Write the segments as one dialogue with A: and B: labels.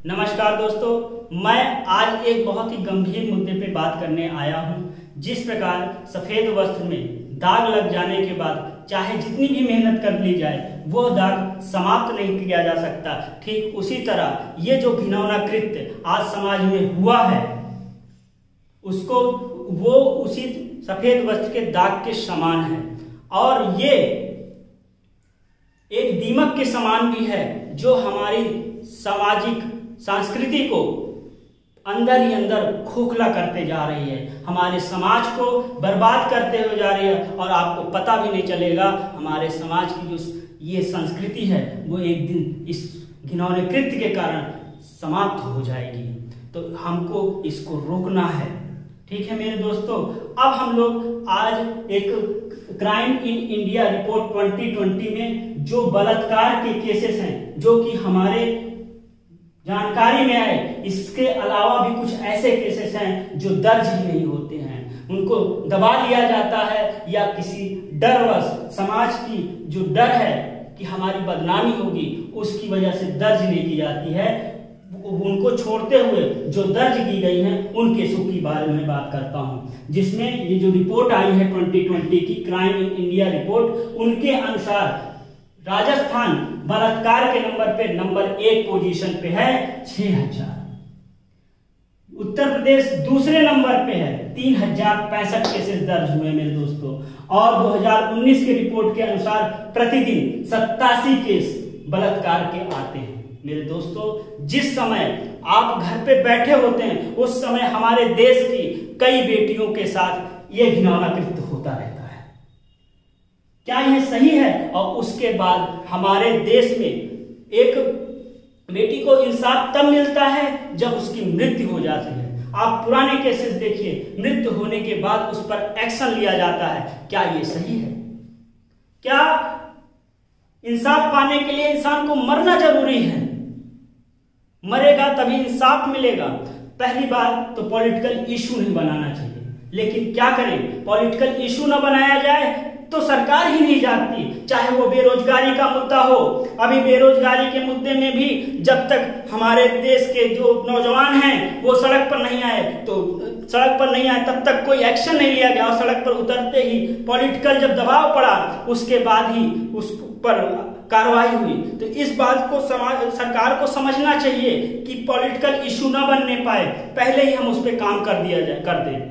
A: नमस्कार दोस्तों, मैं आज एक बहुत ही गंभीर मुद्दे पे बात करने आया हूं। जिस प्रकार सफेद वस्त्र में दाग लग जाने के बाद चाहे जितनी भी मेहनत कर ली जाए वो दाग समाप्त नहीं किया जा सकता, ठीक उसी तरह ये जो घिनौना कृत्य आज समाज में हुआ है उसको वो उसी सफेद वस्त्र के दाग के समान है और ये एक दीमक के समान भी है जो हमारी सामाजिक संस्कृति को अंदर ही अंदर खोखला करते जा रही है, हमारे समाज को बर्बाद करते हुए जा रही है और आपको पता भी नहीं चलेगा हमारे समाज की जो ये संस्कृति है वो एक दिन इस घिनौने कृत्य के कारण समाप्त हो जाएगी। तो हमको इसको रोकना है। ठीक है मेरे दोस्तों, अब हम लोग आज एक क्राइम इन इंडिया रिपोर्ट 2020 में जो बलात्कार के केसेस हैं जो कि हमारे जानकारी में आए, इसके अलावा भी कुछ ऐसे केसेस हैं जो दर्ज ही नहीं होते हैं, उनको दबा लिया जाता है या किसी डरवश समाज की जो डर है कि हमारी बदनामी होगी उसकी वजह से दर्ज नहीं की जाती है। उनको छोड़ते हुए जो दर्ज की गई हैं उन केसों की बारे में बात करता हूं, जिसमें ये जो रिपोर्ट आई है 2020 की क्राइम इन इंडिया रिपोर्ट, उनके अनुसार राजस्थान बलात्कार के नंबर 1 पोजीशन पे है 6000, उत्तर प्रदेश दूसरे नंबर पे है 3065 केसेस दर्ज हुए मेरे दोस्तों, और 2019 के रिपोर्ट के अनुसार प्रतिदिन 87 केस बलात्कार के आते हैं। मेरे दोस्तों, जिस समय आप घर पे बैठे होते हैं उस समय हमारे देश की कई बेटियों के साथ यह घिनौना कृत्य होता रहता है। क्या यह सही है? और उसके बाद हमारे देश में एक बेटी को इंसाफ तब मिलता है जब उसकी मृत्यु हो जाती है। आप पुराने केसेस देखिए, मृत्यु होने के बाद उस पर एक्शन लिया जाता है। क्या यह सही है? क्या इंसाफ पाने के लिए इंसान को मरना जरूरी है? मरेगा तभी इंसाफ मिलेगा। पहली बात तो पॉलिटिकल इशू नहीं बनाना चाहिए, लेकिन क्या करें, पॉलिटिकल इशू ना बनाया जाए तो सरकार ही नहीं जागती। चाहे वो बेरोजगारी का मुद्दा हो, अभी बेरोजगारी के मुद्दे में भी जब तक हमारे देश के जो नौजवान हैं वो सड़क पर नहीं आए तब तक कोई एक्शन नहीं लिया गया और सड़क पर उतरते ही पॉलिटिकल जब दबाव पड़ा उसके बाद ही उस पर कार्रवाई हुई। तो इस बात को सरकार को समझना चाहिए कि पॉलिटिकल इशू ना बनने पाए, पहले ही हम उस पर काम कर दें।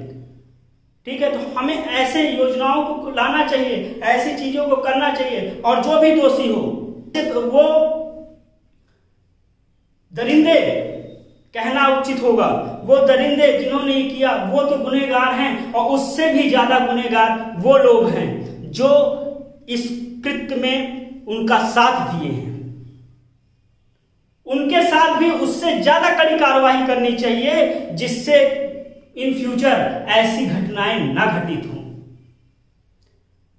A: ठीक है, तो हमें ऐसे योजनाओं को लाना चाहिए, ऐसी चीजों को करना चाहिए और जो भी दोषी हो वो दरिंदे कहना उचित होगा। वो दरिंदे जिन्होंने ये किया वो तो गुनहगार हैं और उससे भी ज्यादा गुनहगार वो लोग हैं जो इस कृत्य में उनका साथ दिए हैं। उनके साथ भी उससे ज्यादा कड़ी कार्रवाई करनी चाहिए जिससे इन फ्यूचर ऐसी घटनाएं ना घटित हों।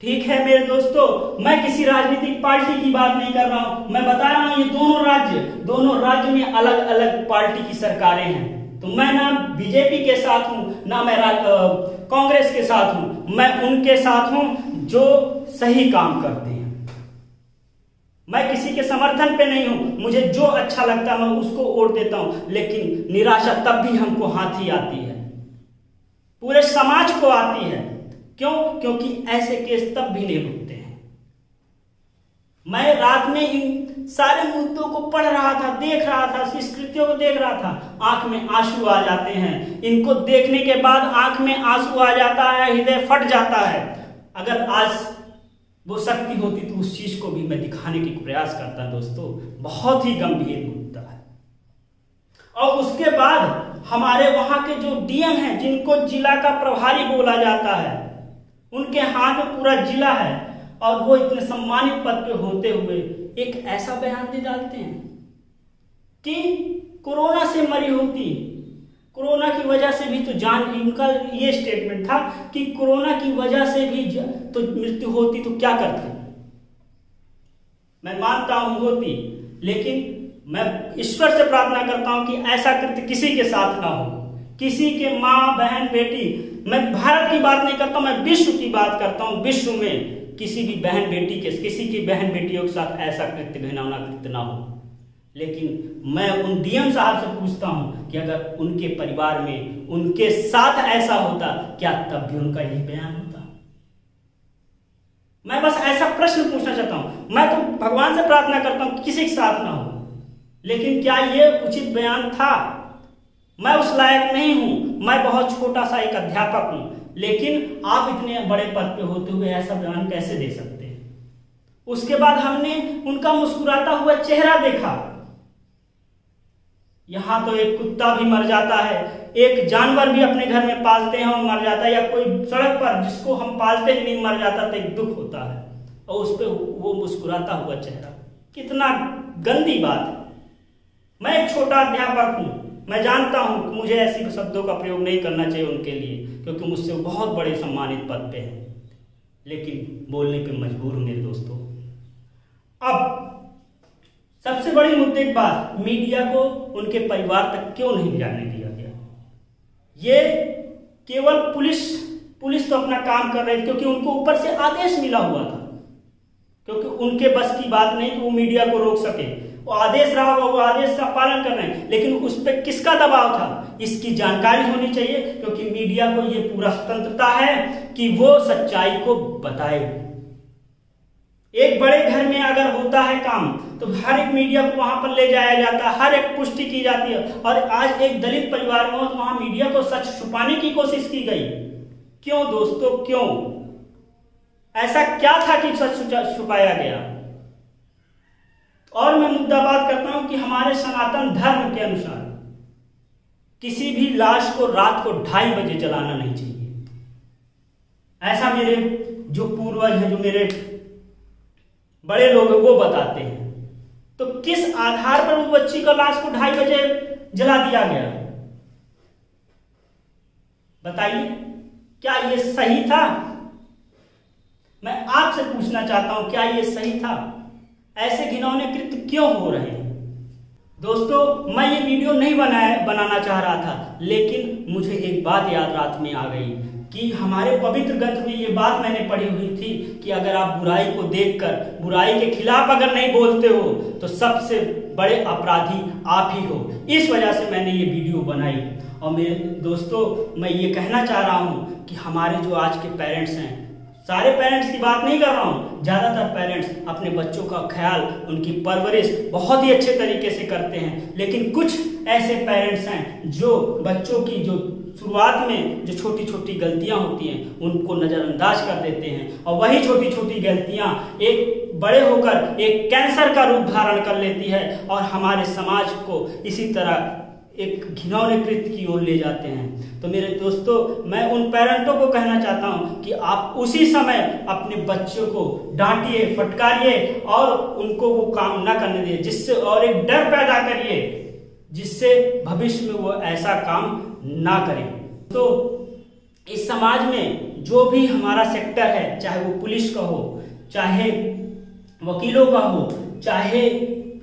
A: ठीक है मेरे दोस्तों, मैं किसी राजनीतिक पार्टी की बात नहीं कर रहा हूं, मैं बता रहा हूं ये दोनों राज्य में अलग अलग पार्टी की सरकारें हैं। तो मैं ना बीजेपी के साथ हूं ना मैं कांग्रेस के साथ हूं, मैं उनके साथ हूं जो सही काम करते हैं। मैं किसी के समर्थन पे नहीं हूं, मुझे जो अच्छा लगता है मैं उसको वोट देता हूं, लेकिन निराशा तब भी हमको हाथ ही आती है, पूरे समाज को आती है। क्यों? क्योंकि ऐसे केस तब भी नहीं रुकते हैं। मैं रात में इन सारे मुद्दों को पढ़ रहा था, देख रहा था, इस कृत्यों को देख रहा था, आंख में आंसू आ जाते हैं। इनको देखने के बाद आंख में आंसू आ जाता है, हृदय फट जाता है। अगर आज वो शक्ति होती तो उस चीज को भी मैं दिखाने की प्रयास करता। दोस्तों, बहुत ही गंभीर मुद्दा है। और उसके बाद हमारे वहां के जो डीएम हैं जिनको जिला का प्रभारी बोला जाता है, उनके हाथ में पूरा जिला है और वो इतने सम्मानित पद पे होते हुए एक ऐसा बयान दे डालते हैं कि कोरोना से मरी होती, कोरोना की वजह से भी तो जान, उनका ये स्टेटमेंट था कि कोरोना की वजह से भी तो मृत्यु होती तो क्या करते। मैं मानता हूं होती, लेकिन मैं ईश्वर से प्रार्थना करता हूं कि ऐसा कृत्य किसी के साथ ना हो, किसी के माँ बहन बेटी, मैं भारत की बात नहीं करता, मैं विश्व की बात करता हूं। विश्व में किसी भी बहन बेटी के, किसी की बहन बेटियों के साथ ऐसा कृत्य, घिनौना कृत्य ना हो। लेकिन मैं उन डीएम साहब से पूछता हूं कि अगर उनके परिवार में उनके साथ ऐसा होता, क्या तब भी उनका यही बयान होता? मैं बस ऐसा प्रश्न पूछना चाहता हूं। मैं तो भगवान से प्रार्थना करता हूं कि किसी के साथ ना हो, लेकिन क्या यह उचित बयान था? मैं उस लायक नहीं हूं, मैं बहुत छोटा सा एक अध्यापक हूं, लेकिन आप इतने बड़े पद पे होते हुए ऐसा बयान कैसे दे सकते हैं? उसके बाद हमने उनका मुस्कुराता हुआ चेहरा देखा। यहां तो एक कुत्ता भी मर जाता है, एक जानवर भी अपने घर में पालते हैं और मर जाता है, या कोई सड़क पर जिसको हम पालते ही नहीं मर जाता तो एक दुख होता है, और उस पर वो मुस्कुराता हुआ चेहरा, कितना गंदी बात है। मैं एक छोटा अध्यापक हूं, मैं जानता हूं कि मुझे ऐसी शब्दों का प्रयोग नहीं करना चाहिए उनके लिए, क्योंकि मुझसे बहुत बड़े सम्मानित पद पे हैं, लेकिन बोलने पे मजबूर हूं मेरे दोस्तों। अब सबसे बड़ी मुद्दे की बात, मीडिया को उनके परिवार तक क्यों नहीं जाने दिया गया? ये केवल पुलिस तो अपना काम कर रही थी, क्योंकि उनको ऊपर से आदेश मिला हुआ था, क्योंकि उनके बस की बात नहीं कि वो मीडिया को रोक सके। वो आदेश रहा होगा, वो आदेश का पालन कर रहे हैं, लेकिन उस पर किसका दबाव था, इसकी जानकारी होनी चाहिए, क्योंकि मीडिया को ये पूरा स्वतंत्रता है कि वो सच्चाई को बताए। एक बड़े घर में अगर होता है काम तो हर एक मीडिया को वहां पर ले जाया जाता है, हर एक पुष्टि की जाती है, और आज एक दलित परिवार में हो तो वहां मीडिया को सच छुपाने की कोशिश की गई। क्यों दोस्तों, क्यों? ऐसा क्या था कि सच छुपाया गया? और मैं मुद्दा बात करता हूं कि हमारे सनातन धर्म के अनुसार किसी भी लाश को रात को 2:30 बजे जलाना नहीं चाहिए। ऐसा मेरे जो पूर्वज हैं, जो मेरे बड़े लोग हैं, वो बताते हैं। तो किस आधार पर उस बच्ची का लाश को 2:30 बजे जला दिया गया? बताइए, क्या यह सही था? मैं आपसे पूछना चाहता हूं, क्या यह सही था? ऐसे घिनौने कृत्य क्यों हो रहे हैं? दोस्तों, मैं ये वीडियो नहीं बनाना चाह रहा था, लेकिन मुझे एक बात याद रात में आ गई कि हमारे पवित्र ग्रंथ में ये बात मैंने पढ़ी हुई थी कि अगर आप बुराई को देखकर बुराई के खिलाफ अगर नहीं बोलते हो तो सबसे बड़े अपराधी आप ही हो। इस वजह से मैंने ये वीडियो बनाई। और मेरे दोस्तों, मैं ये कहना चाह रहा हूँ कि हमारे जो आज के पेरेंट्स हैं, सारे पेरेंट्स की बात नहीं कर रहा हूँ, ज्यादातर पेरेंट्स अपने बच्चों का ख्याल, उनकी परवरिश बहुत ही अच्छे तरीके से करते हैं, लेकिन कुछ ऐसे पेरेंट्स हैं जो बच्चों की जो शुरुआत में जो छोटी छोटी गलतियां होती हैं उनको नजरअंदाज कर देते हैं, और वही छोटी छोटी गलतियां एक बड़े होकर एक कैंसर का रूप धारण कर लेती है और हमारे समाज को इसी तरह एक घिनौने कृत्य की ओर ले जाते हैं। तो मेरे दोस्तों, मैं उन पेरेंटों को कहना चाहता हूं कि आप उसी समय अपने बच्चों को डांटिए, फटकारिए और उनको वो काम ना करने दिए, जिससे और एक डर पैदा करिए जिससे भविष्य में वो ऐसा काम ना करें। तो इस समाज में जो भी हमारा सेक्टर है, चाहे वो पुलिस का हो, चाहे वकीलों का हो, चाहे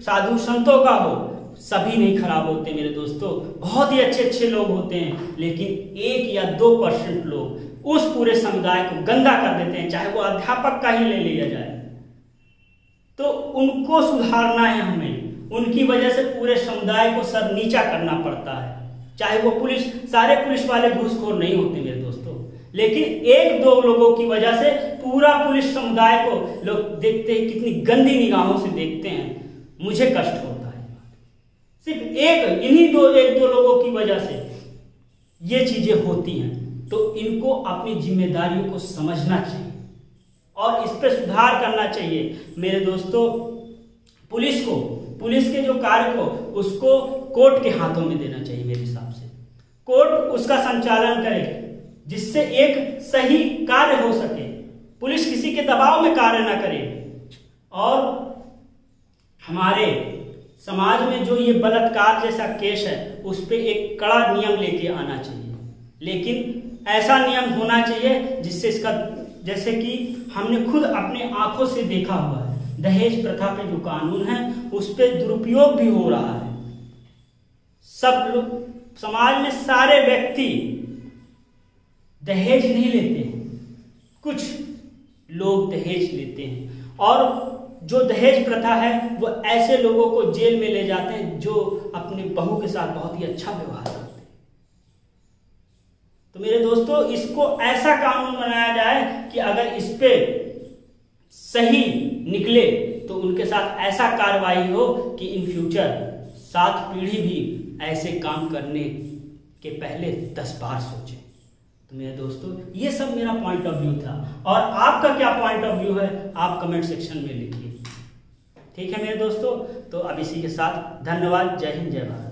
A: साधु संतों का हो, सभी नहीं खराब होते मेरे दोस्तों। बहुत ही अच्छे अच्छे लोग होते हैं, लेकिन 1 या 2% लोग उस पूरे समुदाय को गंदा कर देते हैं, चाहे वो अध्यापक का ही ले लिया जाए। तो उनको सुधारना है हमें, उनकी वजह से पूरे समुदाय को सर नीचा करना पड़ता है। चाहे वो पुलिस, सारे पुलिस वाले घूसखोर नहीं होते मेरे दोस्तों, लेकिन 1-2 लोगों की वजह से पूरा पुलिस समुदाय को लोग देखते हैं, कितनी गंदी निगाहों से देखते हैं। मुझे कष्ट होता है, सिर्फ इन्हीं 1-2 लोगों की वजह से ये चीजें होती हैं। तो इनको अपनी जिम्मेदारियों को समझना चाहिए और इस पर सुधार करना चाहिए मेरे दोस्तों। पुलिस के जो कार्य को उसको कोर्ट के हाथों में देना चाहिए मेरे हिसाब से। कोर्ट उसका संचालन करे जिससे एक सही कार्य हो सके, पुलिस किसी के दबाव में कार्य ना करे। और हमारे समाज में जो ये बलात्कार जैसा केस है उस पर एक कड़ा नियम लेके आना चाहिए, लेकिन ऐसा नियम होना चाहिए जिससे इसका, जैसे कि हमने खुद अपने आंखों से देखा हुआ है, दहेज प्रथा पे जो कानून है उस पे दुरुपयोग भी हो रहा है। सब लोग समाज में सारे व्यक्ति दहेज नहीं लेते हैं, कुछ लोग दहेज लेते हैं और जो दहेज प्रथा है वो ऐसे लोगों को जेल में ले जाते हैं जो अपनी बहू के साथ बहुत ही अच्छा व्यवहार करते हैं। तो मेरे दोस्तों, इसको ऐसा कानून बनाया जाए कि अगर इस पे सही निकले तो उनके साथ ऐसा कार्रवाई हो कि इन फ्यूचर 7 पीढ़ी भी ऐसे काम करने के पहले 10 बार सोचे। तो मेरे दोस्तों, ये सब मेरा पॉइंट ऑफ व्यू था, और आपका क्या पॉइंट ऑफ व्यू है आप कमेंट सेक्शन में लिखिए। ठीक है मेरे दोस्तों, तो अब इसी के साथ धन्यवाद। जय हिंद, जय भारत।